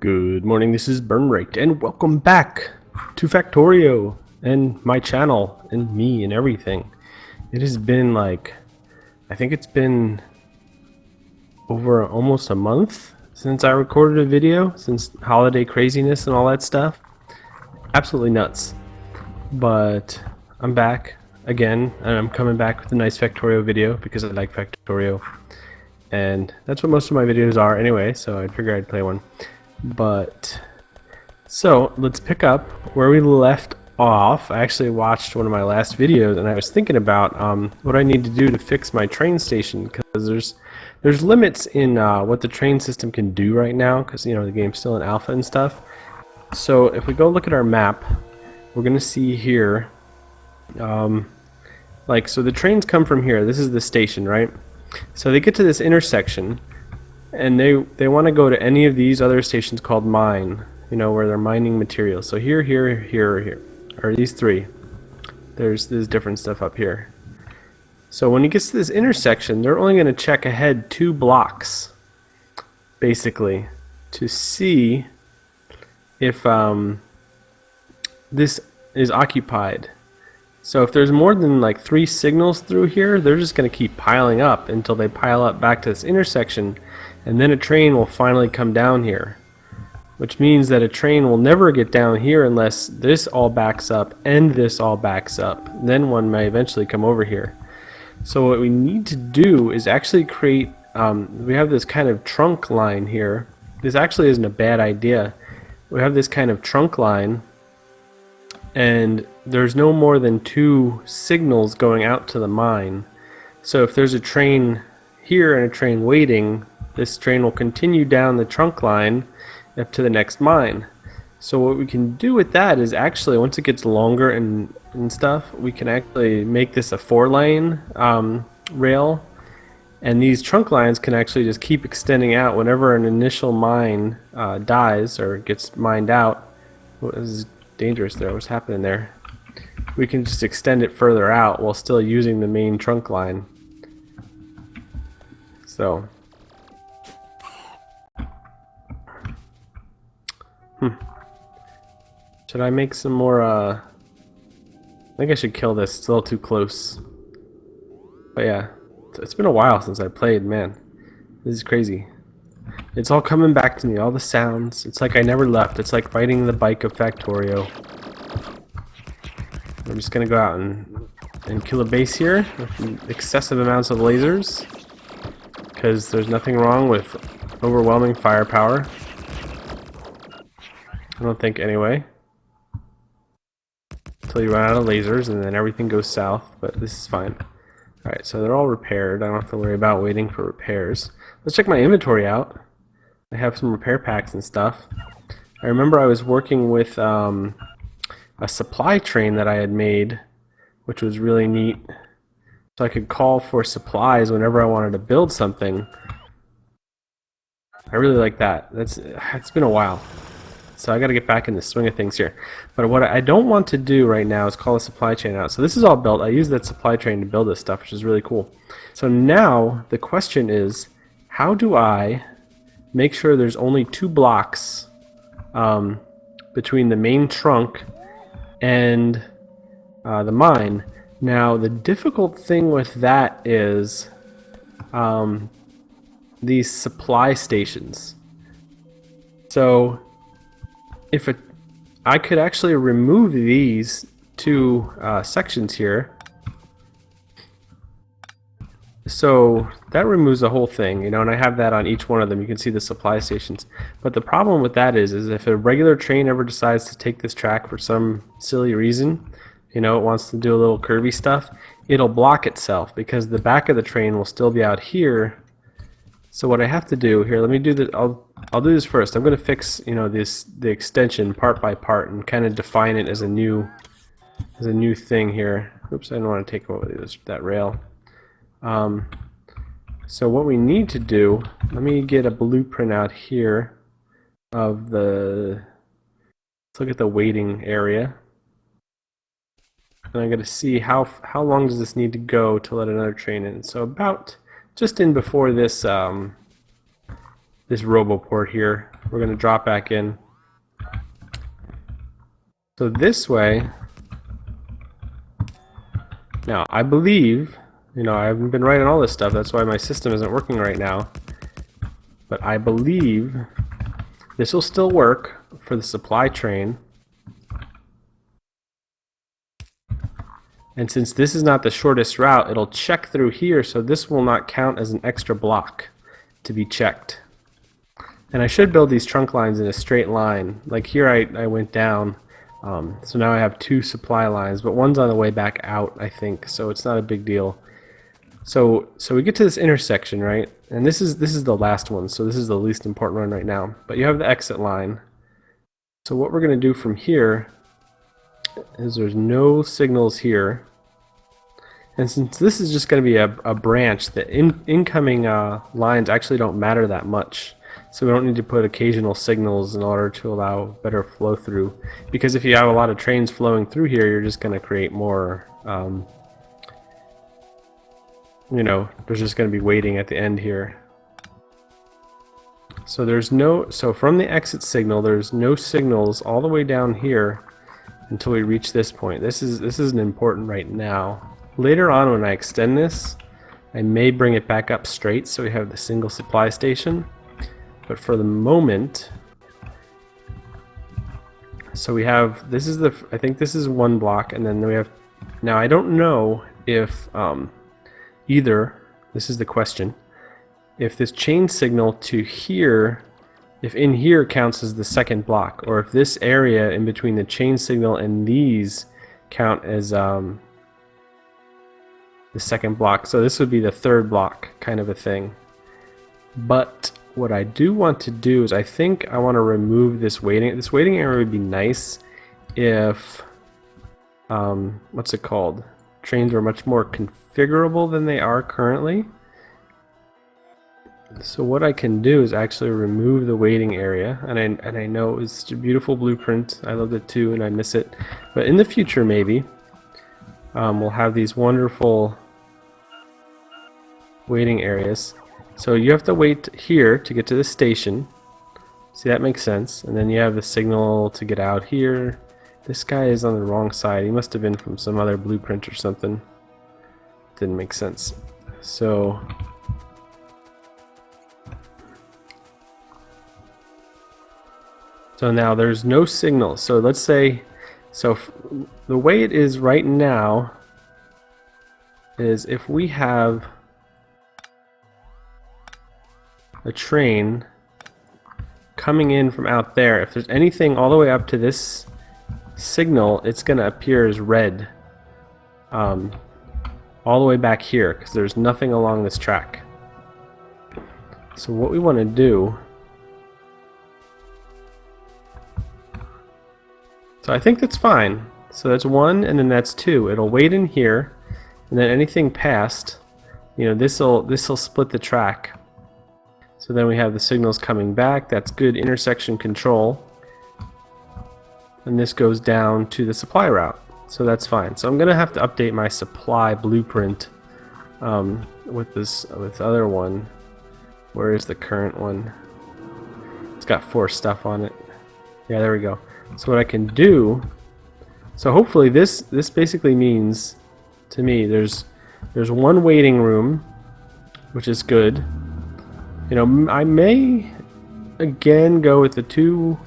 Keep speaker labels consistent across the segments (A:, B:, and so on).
A: Good morning, this is Burnrate, and welcome back to Factorio, and my channel, and me, and everything. It has been like, I think it's been over almost a month since I recorded a video, since holiday craziness and all that stuff. Absolutely nuts. But I'm back again, and I'm coming back with a nice Factorio video, because I like Factorio. And that's what most of my videos are anyway, so I figured I'd play one. But so let's pick up where we left off. I actually watched one of my last videos and I was thinking about what I need to do to fix my train station, because there's limits in what the train system can do right now, because the game's still in alpha and stuff. So if we go look at our map, we're gonna see here so the trains come from here. This is the station, right? So they get to this intersection and they want to go to any of these other stations called mine, where they're mining materials. So here, or these three. There's different stuff up here. So when he gets to this intersection, they're only going to check ahead 2 blocks, basically, to see if this is occupied. So if there's more than like 3 signals through here, they're just going to keep piling up until they pile up back to this intersection, and then a train will finally come down here. Which means that a train will never get down here unless this all backs up and this all backs up. Then one may eventually come over here. So what we need to do is actually create, we have this kind of trunk line here. This actually isn't a bad idea. We have this kind of trunk line, and there's no more than 2 signals going out to the mine. So if there's a train here and a train waiting, this train will continue down the trunk line up to the next mine. So what we can do with that is actually, once it gets longer and stuff, we can actually make this a 4-lane rail, and these trunk lines can actually just keep extending out whenever an initial mine dies or gets mined out. What is dangerous there? What's happening there? We can just extend it further out while still using the main trunk line. So should I make some more I think I should kill this. It's a little too close. But yeah, it's been a while since I played, man. This is crazy. It's all coming back to me, all the sounds. It's like I never left. It's like riding the bike of Factorio. I'm just gonna go out and kill a base here with excessive amounts of lasers, because there's nothing wrong with overwhelming firepower. I don't think, anyway. Until you run out of lasers and then everything goes south, but this is fine. Alright, so they're all repaired. I don't have to worry about waiting for repairs. Let's check my inventory out. I have some repair packs and stuff. I remember I was working with a supply train that I had made, which was really neat. So I could call for supplies whenever I wanted to build something. I really like that. It's been a while. So I got to get back in the swing of things here. But what I don't want to do right now is call a supply chain out. So this is all built. I used that supply train to build this stuff, which is really cool. So now the question is, how do I make sure there's only 2 blocks between the main trunk and the mine? Now the difficult thing with that is these supply stations. So if I could actually remove these 2 sections here, so that removes the whole thing, and I have that on each one of them. You can see the supply stations. But the problem with that is if a regular train ever decides to take this track for some silly reason, it wants to do a little curvy stuff, it'll block itself, because the back of the train will still be out here. So what I have to do here, let me do this. I'll do this first. I'm going to fix the extension part by part and kind of define it as a new thing here. Oops, I don't want to take over that rail. So what we need to do, let me get a blueprint out here of let's look at the waiting area. And I'm going to see how long does this need to go to let another train in. So about just in before this this roboport here. We're going to drop back in. So this way, now I believe, you know, I haven't been writing all this stuff, that's why my system isn't working right now, but I believe this will still work for the supply train. And since this is not the shortest route, it'll check through here, so this will not count as an extra block to be checked. And I should build these trunk lines in a straight line. Like here I went down, so now I have 2 supply lines, but one's on the way back out, I think, so it's not a big deal. So we get to this intersection, right? And this is the last one, so this is the least important one right now. But you have the exit line. So what we're going to do from here is there's no signals here. And since this is just going to be a branch, the incoming lines actually don't matter that much. So we don't need to put occasional signals in order to allow better flow through. Because if you have a lot of trains flowing through here, you're just going to create more, you know, there's just going to be waiting at the end here. So there's no, so from the exit signal, there's no signals all the way down here until we reach this point. This isn't important right now. Later on, when I extend this, I may bring it back up straight so we have the single supply station. But for the moment, so we have, this is the, I think this is 1 block, and then we have, now I don't know if either, this is the question, if this chain signal to here, if in here counts as the 2nd block, or if this area in between the chain signal and these count as the 2nd block. So this would be the 3rd block kind of a thing. But what I do want to do is I think I want to remove this waiting. This waiting area would be nice if, what's it called? Trains were much more configurable than they are currently. So what I can do is actually remove the waiting area, and I know it's a beautiful blueprint. I loved it too, and I miss it. But in the future, maybe we'll have these wonderful waiting areas. So you have to wait here to get to the station. See, that makes sense. And then you have the signal to get out here. This guy is on the wrong side. He must have been from some other blueprint or something. Didn't make sense. So now there's no signal. So let's say, so the way it is right now is if we have a train coming in from out there, if there's anything all the way up to this signal, it's going to appear as red all the way back here because there's nothing along this track. So what we want to do, so I think that's fine. So that's 1 and then that's 2. It'll wait in here, and then anything past, you know, this'll split the track. So then we have the signals coming back. That's good intersection control. And this goes down to the supply route. So that's fine. So I'm going to have to update my supply blueprint with this other one. Where is the current one? It's got 4 stuff on it. Yeah, there we go. So what I can do, so hopefully this basically means to me there's 1 waiting room, which is good. You know, I may again go with the 2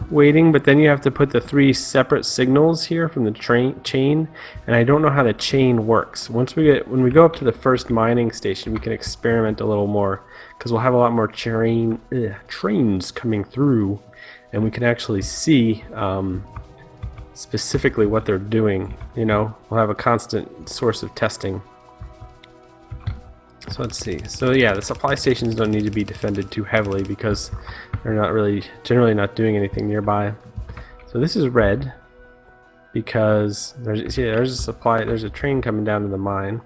A: waiting, but then you have to put the 3 separate signals here from the chain, and I don't know how the chain works. When we go up to the first mining station, we can experiment a little more because we'll have a lot more trains coming through, and we can actually see specifically what they're doing. You know, we'll have a constant source of testing. So let's see. So yeah, the supply stations don't need to be defended too heavily because they're not really, generally not doing anything nearby. So this is red because there's a supply, there's a train coming down to the mine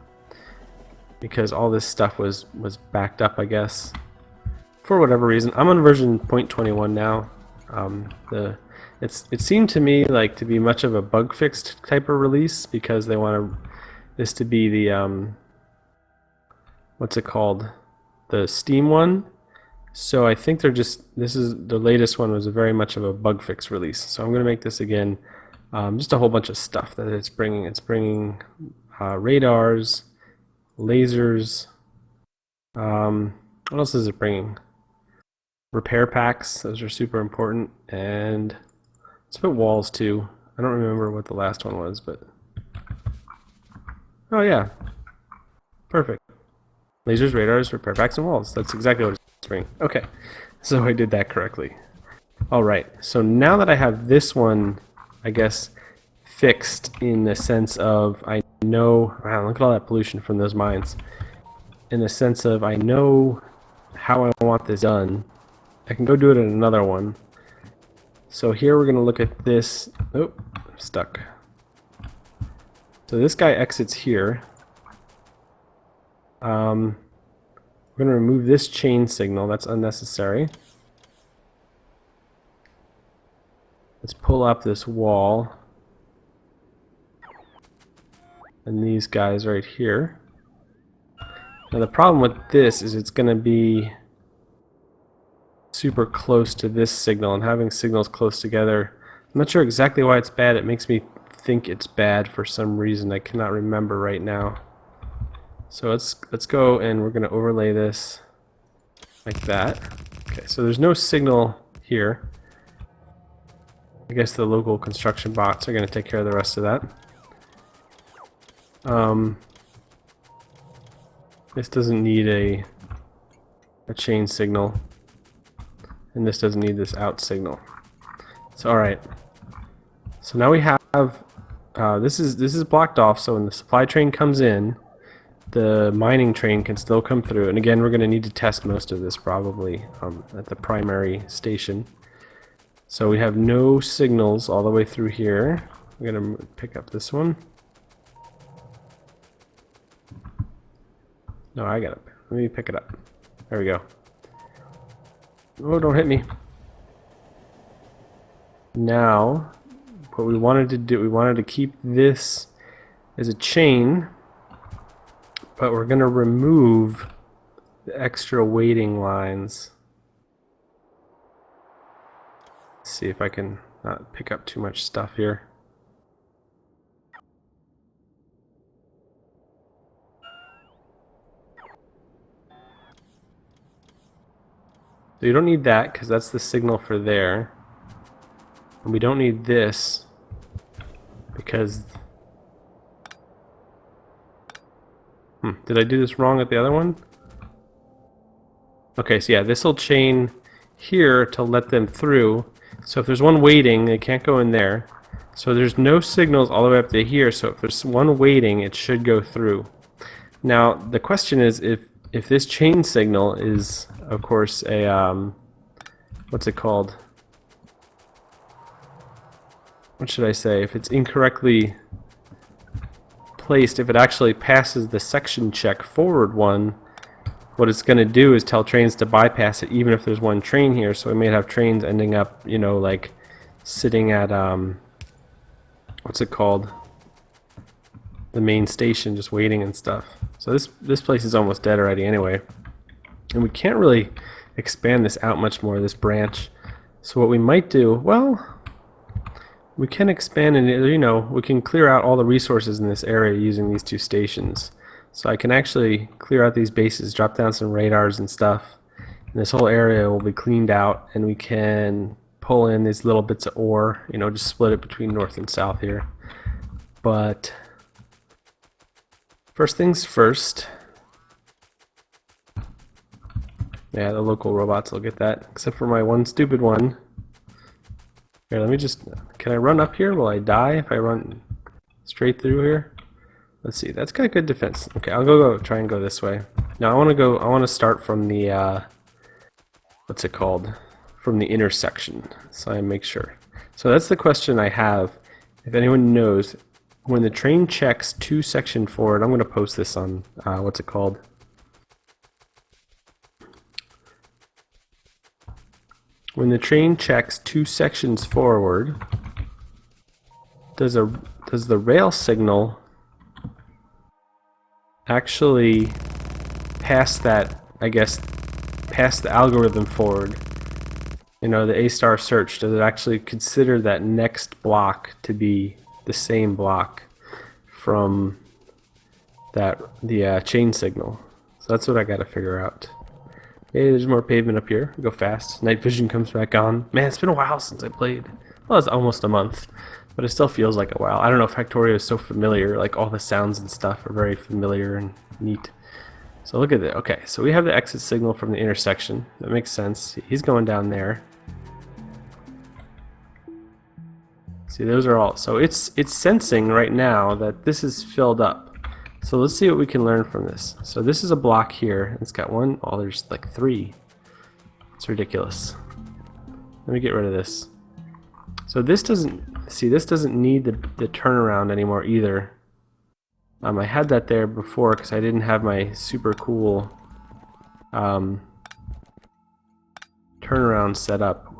A: because all this stuff was backed up, I guess, for whatever reason. I'm on version 0.21 now. It seemed to me like to be much of a bug fixed type of release because they want this to be the what's it called? The Steam one. So I think they're just, this is the latest one was a very much of a bug fix release. So I'm going to make this again just a whole bunch of stuff that it's bringing. It's bringing radars, lasers. What else is it bringing? Repair packs, those are super important. And let's put walls too. I don't remember what the last one was, but oh yeah, perfect. Lasers, radars, repair packs, and walls. That's exactly what it's bringing. Okay, so I did that correctly. Alright, so now that I have this one, I guess, fixed in the sense of I know, wow, look at all that pollution from those mines. In the sense of I know how I want this done, I can go do it in another one. So here we're going to look at this. Oh, I'm stuck. So this guy exits here. We're going to remove this chain signal. That's unnecessary. Let's pull up this wall. And these guys right here. Now the problem with this is it's going to be super close to this signal, and having signals close together, I'm not sure exactly why it's bad. It makes me think it's bad for some reason. I cannot remember right now. So let's go and we're going to overlay this like that. Okay, so there's no signal here. I guess the local construction bots are going to take care of the rest of that. This doesn't need a chain signal, and this doesn't need this out signal. So alright, so now we have this is blocked off, so when the supply train comes in, the mining train can still come through. And again, we're going to need to test most of this probably at the primary station. So we have no signals all the way through here. I'm going to pick up this one. No, I got it. Let me pick it up. There we go. Oh, don't hit me. Now, what we wanted to do, we wanted to keep this as a chain, but we're going to remove the extra waiting lines. Let's see if I can not pick up too much stuff here. So you don't need that because that's the signal for there. And we don't need this because... did I do this wrong at the other one? Okay, so yeah, this will chain here to let them through. So if there's one waiting, they can't go in there. So there's no signals all the way up to here, so if there's one waiting, it should go through. Now, the question is if this chain signal is, of course, a, what's it called? What should I say? If it's incorrectly placed, if it actually passes the section check forward one, what it's going to do is tell trains to bypass it even if there's one train here. So we may have trains ending up, you know, like sitting at, what's it called? The main station, just waiting and stuff. So this place is almost dead already anyway. And we can't really expand this out much more, this branch. So what we might do, well, we can expand and, you know, we can clear out all the resources in this area using these two stations. So I can actually clear out these bases, drop down some radars and stuff, and this whole area will be cleaned out, and we can pull in these little bits of ore, you know, just split it between north and south here. But first things first. Yeah, the local robots will get that, except for my one stupid one. Here, let me just, can I run up here? Will I die if I run straight through here? Let's see, that's got good defense. Okay, I'll go try and go this way. Now I want to start from the, what's it called? From the intersection, so I make sure. So that's the question I have. If anyone knows, when the train checks to section forward, I'm going to post this on, what's it called? When the train checks 2 sections forward, does the rail signal actually pass that, I guess, pass the algorithm forward, you know, the A-star search, does it actually consider that next block to be the same block from the chain signal? So that's what I gotta figure out. Hey, there's more pavement up here. Go fast. Night vision comes back on. Man, it's been a while since I played. Well, it's almost a month, but it still feels like a while. I don't know, Factorio is so familiar. Like, all the sounds and stuff are very familiar and neat. So look at it. Okay, so we have the exit signal from the intersection. That makes sense. He's going down there. See, those are all. So it's sensing right now that this is filled up. So let's see what we can learn from this. So this is a block here. It's got one. Oh, there's like 3. It's ridiculous. Let me get rid of this. So this doesn't, see, this doesn't need the turnaround anymore either. I had that there before because I didn't have my super cool turnaround set up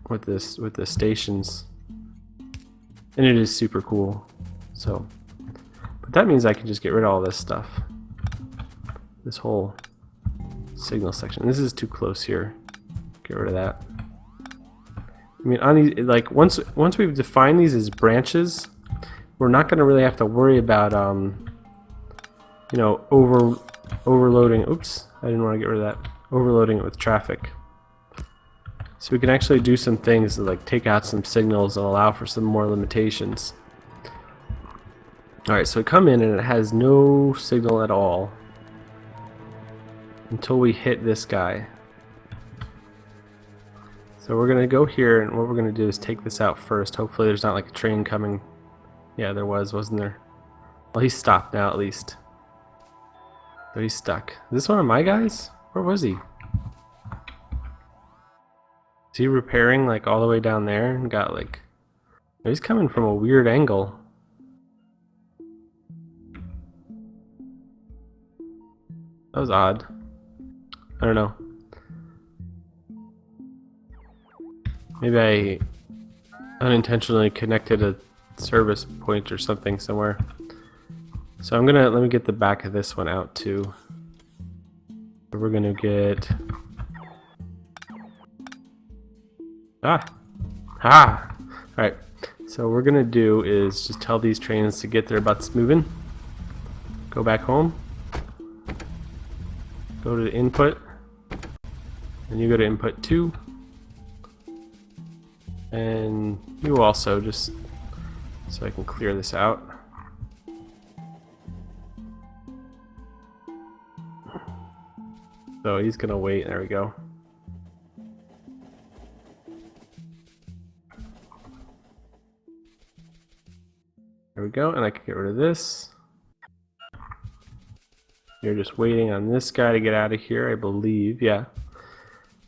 A: with the stations, and it is super cool. So, but that means I can just get rid of all this stuff, this whole signal section. This is too close here. Get rid of that. I mean, on these, like once we've defined these as branches, we're not going to really have to worry about you know, overloading. Oops, I didn't want to get rid of that. Overloading it with traffic. So we can actually do some things to like take out some signals and allow for some more limitations. Alright, so we come in and it has no signal at all until we hit this guy. So we're going to go here, and what we're going to do is take this out first. Hopefully there's not like a train coming. Yeah, there was, wasn't there? Well, he's stopped now at least. So he's stuck. Is this one of my guys? Where was he? Is he repairing like all the way down there and got like... He's coming from a weird angle. That was odd. I don't know. Maybe I unintentionally connected a service point or something somewhere. So I'm gonna, let me get the back of this one out too. We're gonna get... Alright, so what we're gonna do is just tell these trains to get their butts moving. Go back home. Go to the input. And you go to input 2. And you also, just so I can clear this out. So he's gonna wait, there we go. There we go, and I can get rid of this. You're just waiting on this guy to get out of here, I believe, yeah.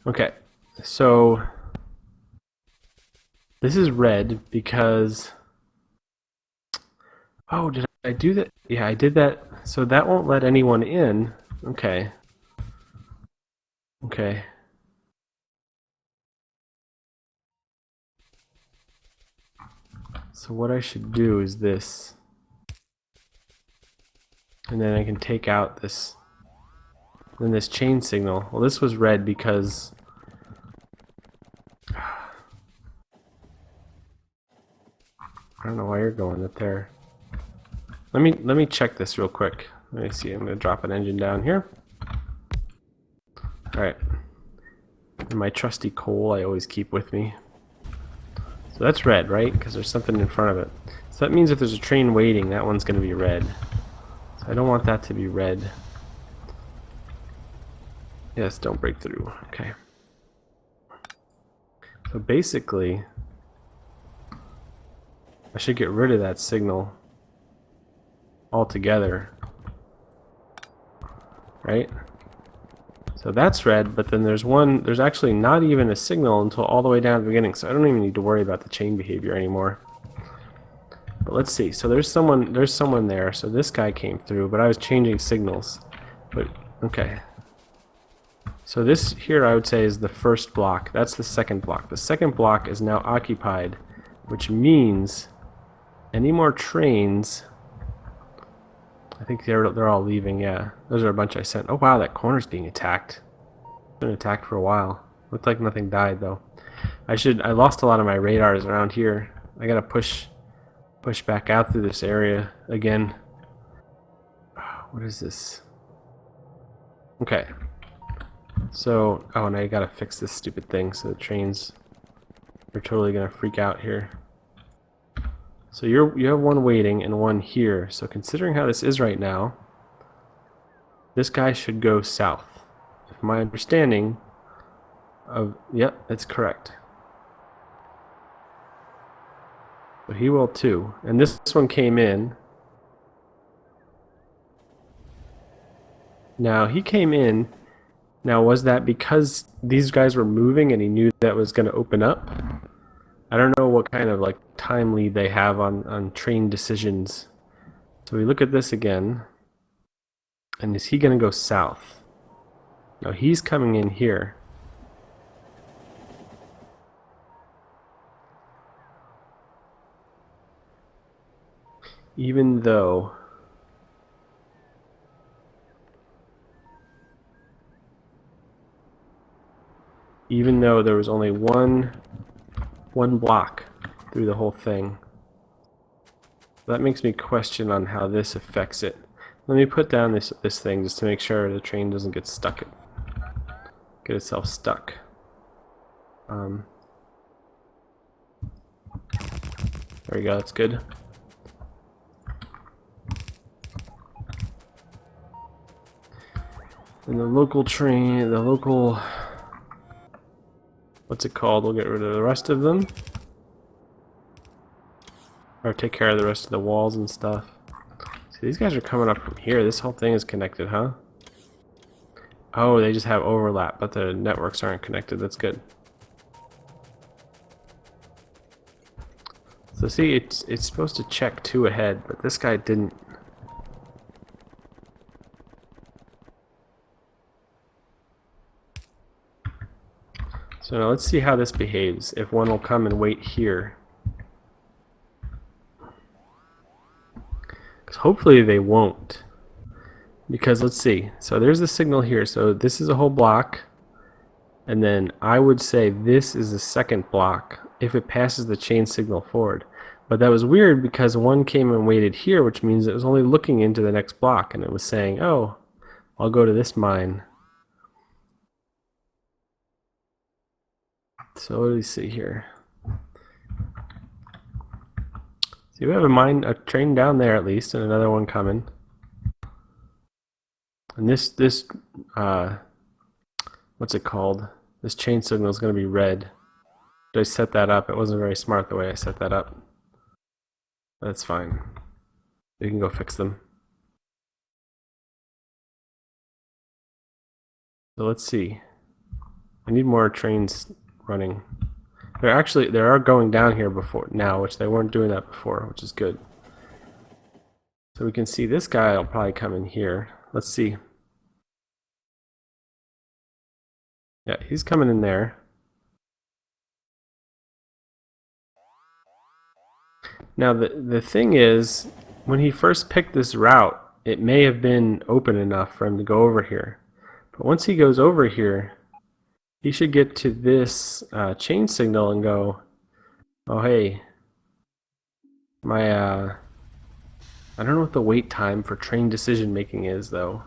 A: Okay, so this is red because... Oh, did I do that? Yeah, I did that. So that won't let anyone in. Okay. Okay. So what I should do is this. And then I can take out this. Then this chain signal. Well, this was red because... I don't know why you're going up there. Let me check this real quick. Let me see. I'm gonna drop an engine down here. Alright. And my trusty coal I always keep with me. So that's red, right? Because there's something in front of it. So that means if there's a train waiting, that one's gonna be red. So I don't want that to be red. Yes, don't break through. Okay. So basically, I should get rid of that signal altogether, right? So that's red, but then there's actually not even a signal until all the way down at the beginning, so I don't even need to worry about the chain behavior anymore. But let's see, so there's someone there, so this guy came through, but I was changing signals. But, okay. So this here I would say is the first block, that's the second block. The second block is now occupied, which means any more trains... I think they're all leaving, yeah. Those are a bunch I sent. Oh wow, that corner's being attacked. been attacked for a while. Looked like nothing died though. I lost a lot of my radars around here. I gotta push back out through this area again. What is this? Okay. So, oh, now you gotta fix this stupid thing so the trains are totally gonna freak out here. So you have one waiting and one here. So considering how this is right now, this guy should go south. If my understanding of, yep, that's correct. So he will too. And this one came in. Now he came in. Now was that because these guys were moving and he knew that was going to open up? I don't know what kind of like time lead they have on train decisions. So we look at this again. And is he going to go south? No, he's coming in here. Even though there was only one block through the whole thing. That makes me question on how this affects it. Let me put down this thing just to make sure the train doesn't get itself stuck. There we go, that's good. And the local train, what's it called? We'll get rid of the rest of them. Or take care of the rest of the walls and stuff. See, these guys are coming up from here. This whole thing is connected, huh? Oh, they just have overlap, but the networks aren't connected. That's good. So see, it's supposed to check 2 ahead, but this guy didn't. So now let's see how this behaves. If one will come and wait here. Because hopefully they won't. Because let's see. So there's the signal here. So this is a whole block. And then I would say this is the second block if it passes the chain signal forward. But that was weird because one came and waited here, which means it was only looking into the next block. And it was saying, oh, I'll go to this mine. So what do we see here? See, we have a train down there at least, and another one coming. And this what's it called? This chain signal is going to be red. Did I set that up? It wasn't very smart the way I set that up. That's fine. We can go fix them. So let's see. I need more trains running. They are going down here before now, which they weren't doing that before, which is good. So we can see this guy will probably come in here. Let's see. Yeah, he's coming in there. Now the thing is, when he first picked this route, it may have been open enough for him to go over here. But once he goes over here, he should get to this chain signal and go, oh hey, I don't know what the wait time for train decision making is though.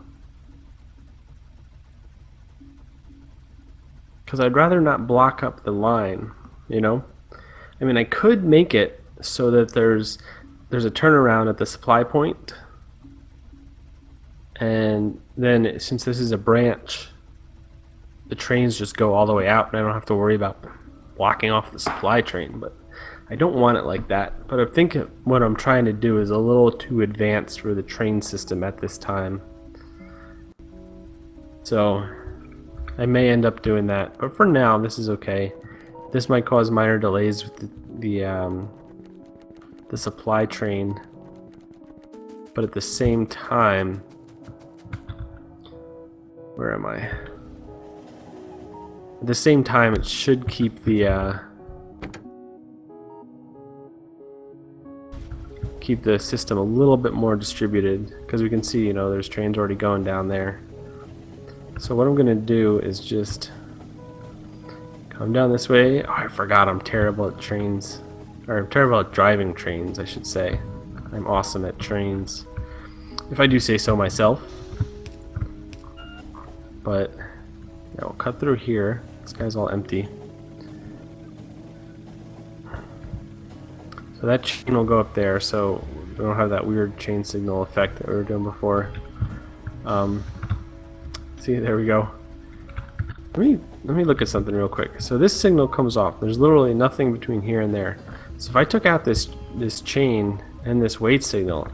A: Because I'd rather not block up the line, you know? I mean, I could make it so that there's a turnaround at the supply point, and then since this is a branch, the trains just go all the way out and I don't have to worry about blocking off the supply train. But I don't want it like that. But I think what I'm trying to do is a little too advanced for the train system at this time. So I may end up doing that. But for now, this is okay. This might cause minor delays with the supply train. But at the same time, where am I? At the same time, it should keep the system a little bit more distributed, because we can see, you know, there's trains already going down there. So what I'm gonna do is just come down this way. Oh, I forgot I'm terrible at trains. Or I'm terrible at driving trains, I should say. I'm awesome at trains, if I do say so myself. But yeah, we'll cut through here. This guy's all empty. So that chain will go up there, so we don't have that weird chain signal effect that we were doing before. See, there we go. Let me look at something real quick. So this signal comes off. There's literally nothing between here and there. So if I took out this chain and this wait signal,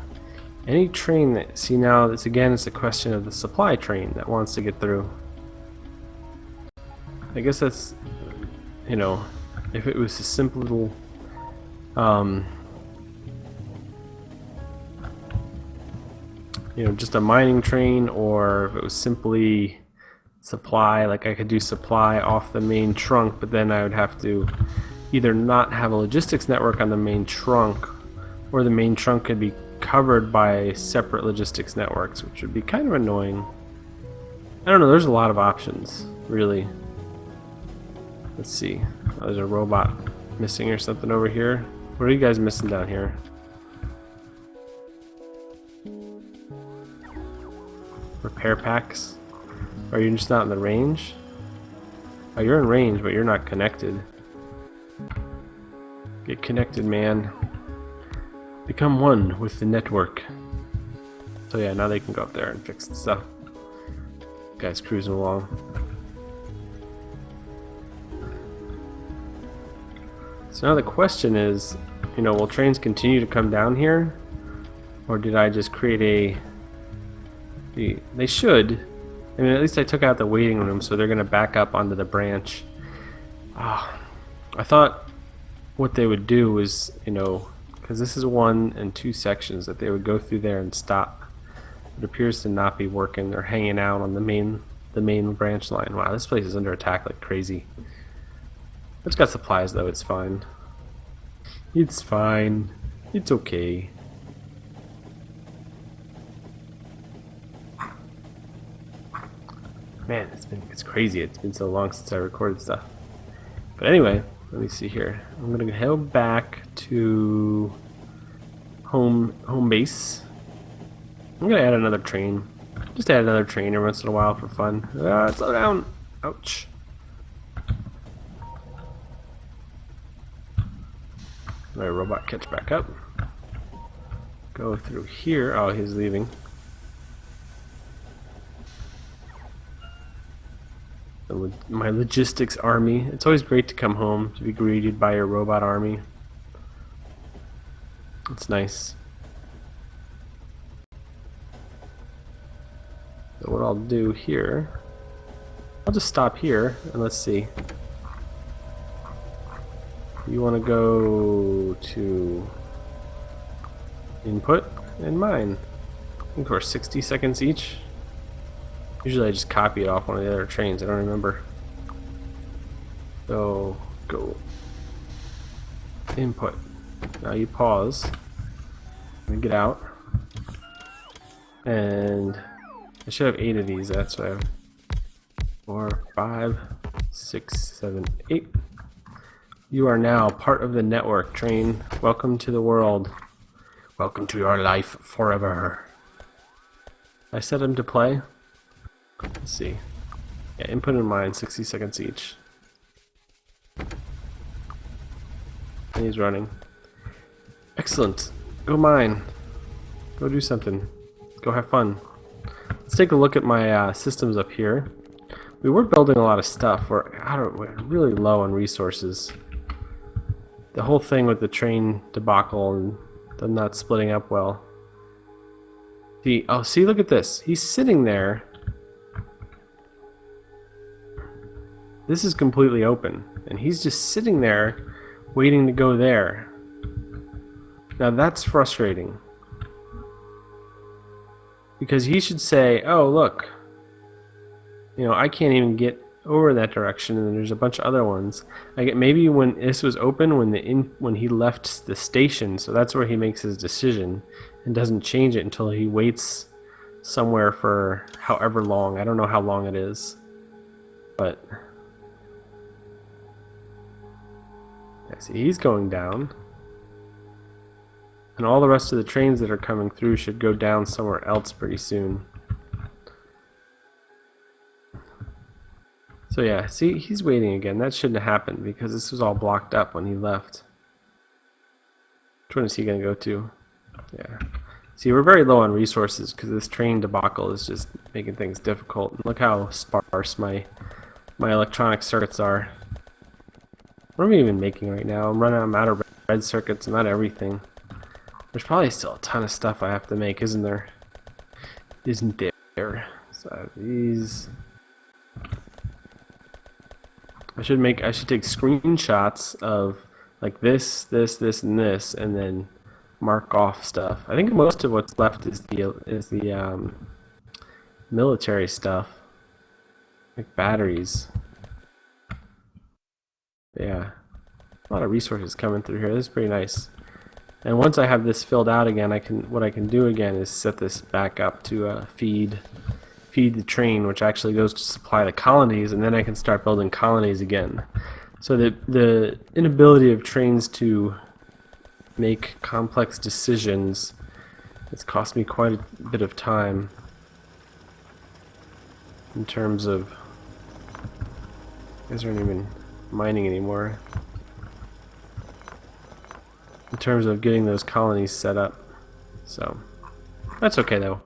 A: any train that, see now, this again is a question of the supply train that wants to get through. I guess that's, you know, if it was a simple little you know, just a mining train, or if it was simply supply, like I could do supply off the main trunk, but then I would have to either not have a logistics network on the main trunk, or the main trunk could be covered by separate logistics networks, which would be kind of annoying. I don't know, there's a lot of options, really. Let's see. Oh, there's a robot missing or something over here. What are you guys missing down here? Repair packs? Are you just not in the range? Oh, you're in range, but you're not connected. Get connected, man. Become one with the network. So yeah, now they can go up there and fix the stuff. Guys cruising along. So now the question is, you know, will trains continue to come down here? Or did I just create a... They should. I mean, at least I took out the waiting room, so they're going to back up onto the branch. I thought what they would do was, you know, because this is 1 and 2 sections, that they would go through there and stop. It appears to not be working. They're hanging out on the main branch line. Wow, this place is under attack like crazy. It's got supplies though, it's fine. It's fine. It's okay. Man, it's crazy. It's been so long since I recorded stuff. But anyway, let me see here. I'm gonna head back to home base. I'm gonna add another train. Just add another train every once in a while for fun. Slow down. Ouch. Let a robot catch back up. Go through here. Oh, he's leaving. My logistics army. It's always great to come home to be greeted by your robot army. It's nice. So what I'll do here, I'll just stop here and let's see. You want to go to input and mine. I think we're 60 seconds each. Usually I just copy it off one of the other trains, I don't remember. So, go. Input. Now you pause. And get out. And I should have 8 of these, that's why. 4, 5, 6, 7, 8. You are now part of the network, train. Welcome to the world. Welcome to your life forever. I set him to play. Let's see. Yeah, input and mine, 60 seconds each. And he's running. Excellent. Go mine. Go do something. Go have fun. Let's take a look at my systems up here. We were building a lot of stuff. We're really low on resources. The whole thing with the train debacle and them not splitting up well. See, look at this. He's sitting there. This is completely open, and he's just sitting there waiting to go there. Now that's frustrating. Because he should say, oh look, you know, I can't even get over in that direction, and there's a bunch of other ones. Maybe when this was open, when he left the station, so that's where he makes his decision and doesn't change it until he waits somewhere for however long. I don't know how long it is, but yeah, see, he's going down. And all the rest of the trains that are coming through should go down somewhere else pretty soon. So yeah, see, he's waiting again. That shouldn't have happened because this was all blocked up when he left. Which one is he going to go to? Yeah. See, we're very low on resources because this train debacle is just making things difficult. And look how sparse my electronic circuits are. What am I even making right now? I'm out of red circuits. I'm out of everything. There's probably still a ton of stuff I have to make, isn't there? Isn't there? So these... I should take screenshots of like this, and this, and then mark off stuff. I think most of what's left is the military stuff, like batteries. Yeah, a lot of resources coming through here. This is pretty nice. And once I have this filled out again, what I can do again is set this back up to feed the train, which actually goes to supply the colonies, and then I can start building colonies again. So the inability of trains to make complex decisions, it's cost me quite a bit of time in terms of, you guys aren't even mining anymore, in terms of getting those colonies set up. So that's okay though.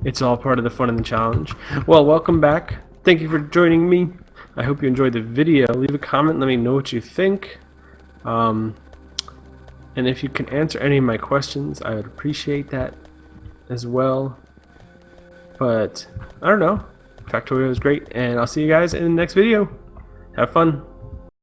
A: It's all part of the fun and the challenge. Well, welcome back. Thank you for joining me. I hope you enjoyed the video. Leave a comment, let me know what you think. And if you can answer any of my questions, I would appreciate that as well. But I don't know. Factorio is great, and I'll see you guys in the next video. Have fun.